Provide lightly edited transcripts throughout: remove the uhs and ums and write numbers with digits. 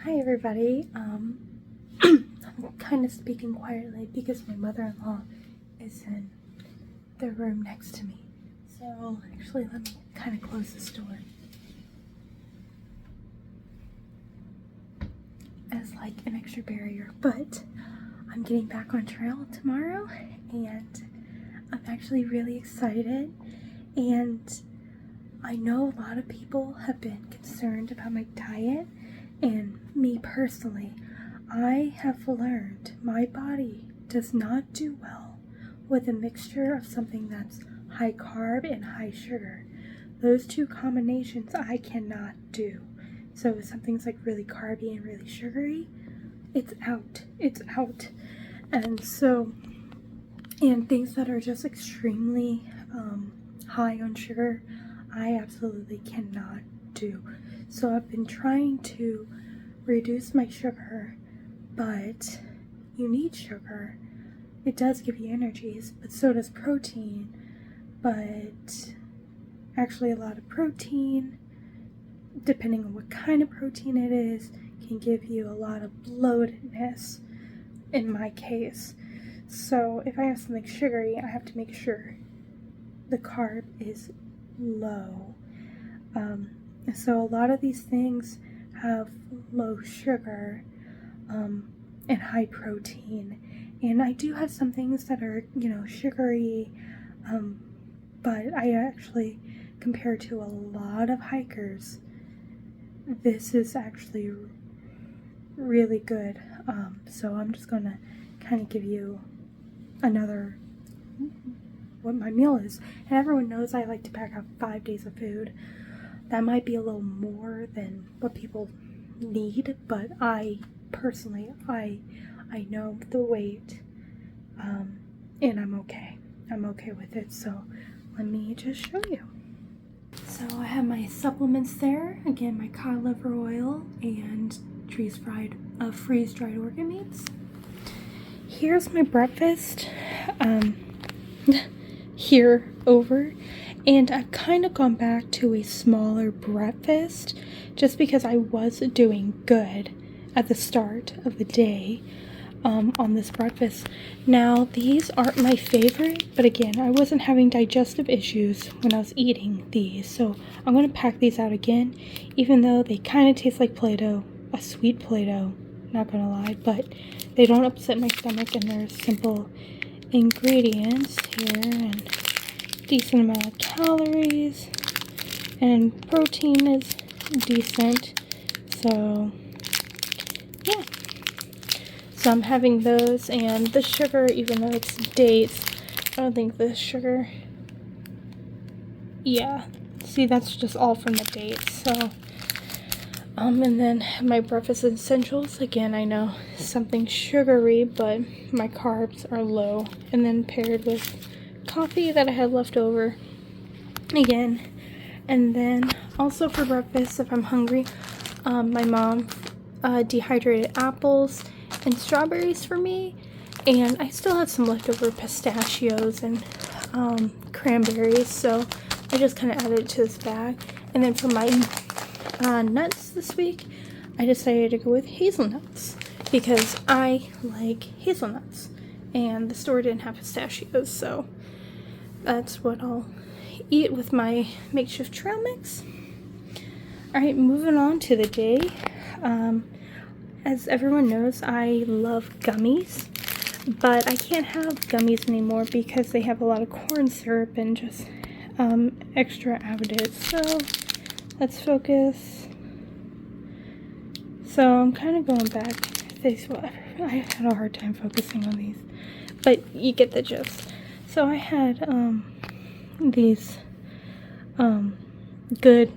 Hi everybody. I'm kind of speaking quietly because my mother-in-law is in the room next to me. So actually let me kind of close this door as like an extra barrier. But I'm getting back on trail tomorrow and I'm actually really excited, and I know a lot of people have been concerned about my diet. And me personally, I have learned my body does not do well with a mixture of something that's high carb and high sugar. Those two combinations I cannot do. So if something's like really carby and really sugary, it's out. It's out. And so, and things that are just extremely high on sugar, I absolutely cannot do. So I've been trying to reduce my sugar, but you need sugar. It does give you energies, but so does protein. But actually a lot of protein, depending on what kind of protein it is, can give you a lot of bloatedness in my case. So if I have something sugary, I have to make sure the carb is low. So a lot of these things have low sugar and high protein, and I do have some things that are, sugary, but I actually, compared to a lot of hikers, this is actually really good. So I'm just gonna kind of give you another what my meal is. And everyone knows I like to pack out 5 days of food. That might be a little more than what people need, but I personally, I know the weight, and I'm okay. I'm okay with it. So let me just show you. So I have my supplements there. Again, my cod liver oil and freeze-dried organ meats. Here's my breakfast. Here over, and I've kind of gone back to a smaller breakfast just because I was doing good at the start of the day on this breakfast. Now these aren't my favorite, but again, I wasn't having digestive issues when I was eating these, so I'm going to pack these out again, even though they kind of taste like Play-Doh, a sweet Play-Doh, not gonna lie, but they don't upset my stomach, and they're simple ingredients here, and decent amount of calories, and protein is decent. So yeah, so I'm having those, and the sugar, even though it's dates, I don't think the sugar, yeah, see, that's just all from the dates. So and then my breakfast essentials. Again, I know something sugary, but my carbs are low, and then paired with coffee that I had left over again. And then also for breakfast, if I'm hungry, my mom dehydrated apples and strawberries for me, and I still had some leftover pistachios and cranberries, so I just kind of added it to this bag. And then for my nuts this week, I decided to go with hazelnuts because I like hazelnuts, and the store didn't have pistachios, so that's what I'll eat with my makeshift trail mix. Alright, moving on to the day. As everyone knows, I love gummies, but I can't have gummies anymore because they have a lot of corn syrup and just extra additives. So let's focus. So I'm kind of going back. I had a hard time focusing on these, but you get the gist. So I had these good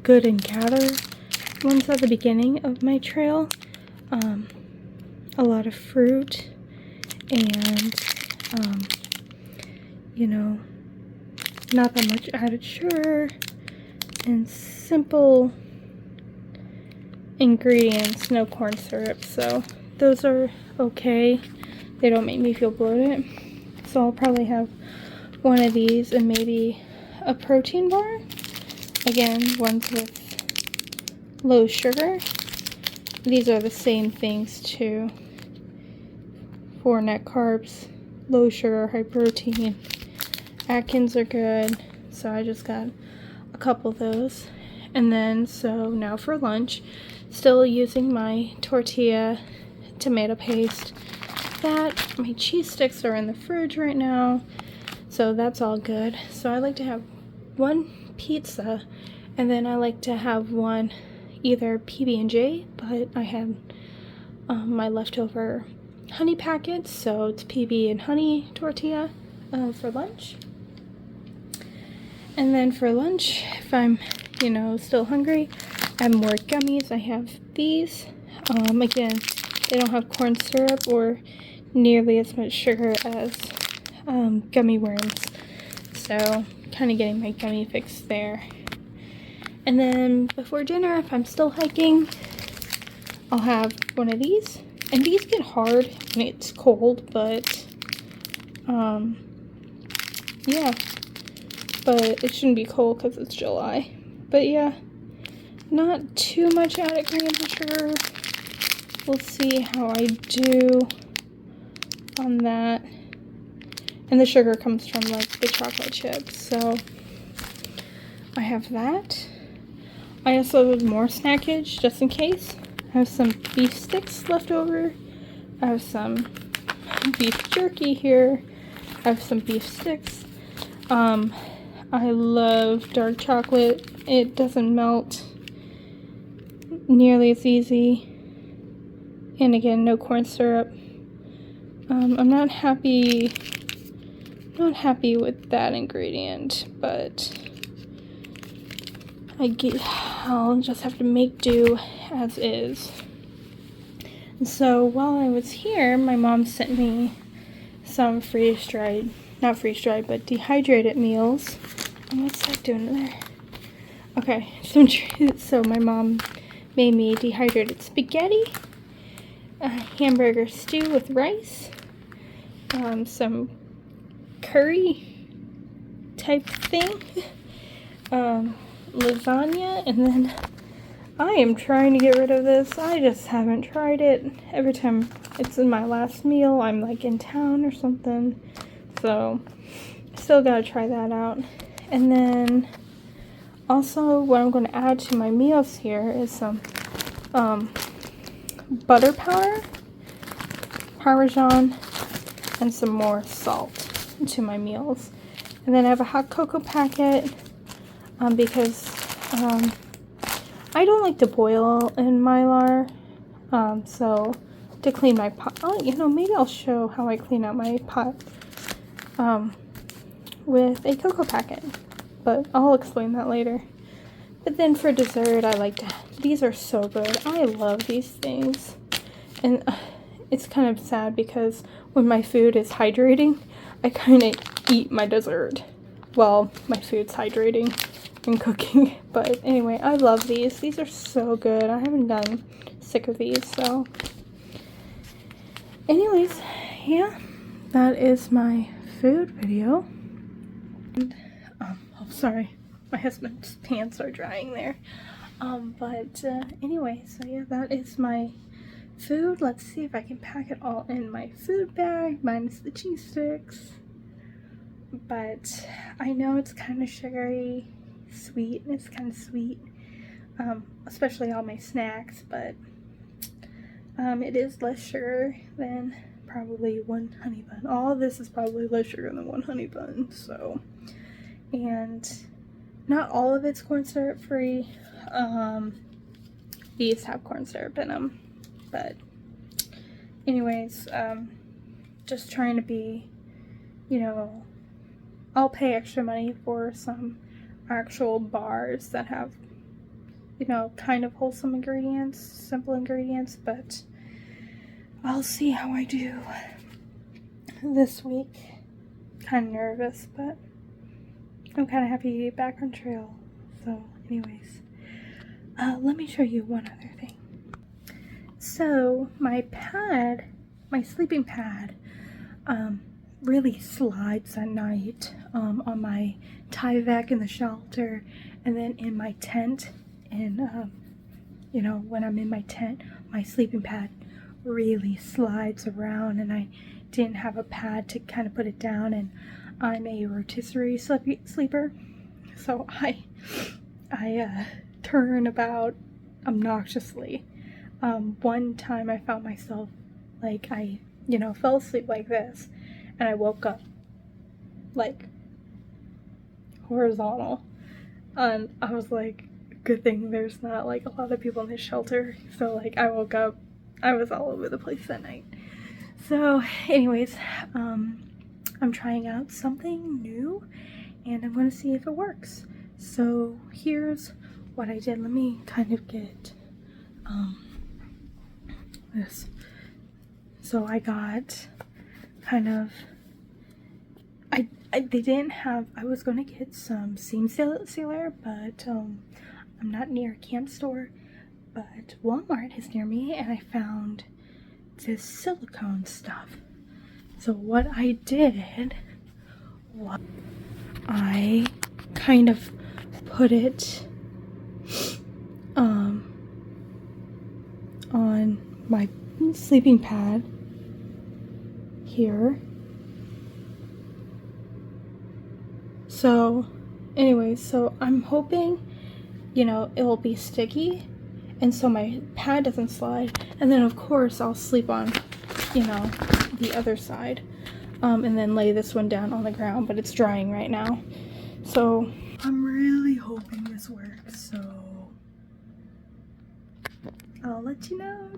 and gather ones at the beginning of my trail. A lot of fruit and not that much added sugar and simple ingredients, no corn syrup. So those are okay. They don't make me feel bloated. So I'll probably have one of these and maybe a protein bar. Again, ones with low sugar. these are the same things too. 4 net carbs, low sugar, high protein. Atkins are good, so I just got a couple of those. And then, so now for lunch, still using my tortilla tomato paste. That, my cheese sticks are in the fridge right now, so that's all good. So I like to have one pizza, and then I like to have one either PB&J, but I had my leftover honey packets, so it's PB and honey tortilla for lunch. And then for lunch, if I'm, still hungry, I have more gummies. I have these. Again, they don't have corn syrup or nearly as much sugar as gummy worms, so kind of getting my gummy fix there. And then before dinner, if I'm still hiking, I'll have one of these. And these get hard when it's cold, but yeah, but it shouldn't be cold because it's July. But yeah, not too much added grams of sugar. We'll see how I do on that. And the sugar comes from like the chocolate chips, so I have that. I also have more snackage just in case. I have some beef sticks left over. I have some beef jerky here. I have some beef sticks. I love dark chocolate. It doesn't melt nearly as easy. And again, no corn syrup. I'm not happy with that ingredient, but I'll just have to make do as is. And so while I was here, my mom sent me some not freeze-dried, but dehydrated meals. And what's that doing there? Okay, so my mom made me dehydrated spaghetti, a hamburger stew with rice, some curry type thing, lasagna, and then I am trying to get rid of this. I just haven't tried it. Every time it's in my last meal, I'm like in town or something, so still gotta try that out. And then also what I'm going to add to my meals here is some butter powder, Parmesan, and some more salt to my meals. And then I have a hot cocoa packet because I don't like to boil in Mylar, so to clean my pot, maybe I'll show how I clean out my pot with a cocoa packet, but I'll explain that later. But then for dessert, these are so good. I love these things. And it's kind of sad because when my food is hydrating, I kind of eat my dessert while my food's hydrating and cooking. But anyway, I love these. These are so good. I haven't gotten sick of these, so. Anyways, yeah, that is my food video. And, sorry, my husband's pants are drying there. Anyway, so yeah, that is my food. Let's see if I can pack it all in my food bag, minus the cheese sticks. But I know it's kind of sugary, sweet, and it's kind of sweet, especially all my snacks, but it is less sugar than probably one honey bun. All of this is probably less sugar than one honey bun, so. And not all of it's corn syrup free. These have corn syrup in them, but anyways, just trying to be, I'll pay extra money for some actual bars that have, kind of wholesome ingredients, simple ingredients, but I'll see how I do this week. Kind of nervous, but I'm kind of happy to get back on trail. So anyways, let me show you one other thing. So my sleeping pad, really slides at night, on my Tyvek in the shelter, and then in my tent, and when I'm in my tent, my sleeping pad really slides around, and I didn't have a pad to kind of put it down, and I'm a rotisserie sleeper, so I turn about obnoxiously. One time I found myself, like, I fell asleep like this, and I woke up like horizontal, and I was like, good thing there's not like a lot of people in this shelter. So like I woke up, I was all over the place that night. So anyways, I'm trying out something new, and I'm going to see if it works. So here's what I did. Let me kind of get this. So I got kind of, they didn't have, I was going to get some seam sealer, but I'm not near a camp store, but Walmart is near me, and I found this silicone stuff. So what I did was I kind of put it on my sleeping pad here. So anyways, so I'm hoping, it will be sticky, and so my pad doesn't slide, and then of course I'll sleep on, the other side, and then lay this one down on the ground, but it's drying right now. So I'm really hoping this works, so I'll let you know.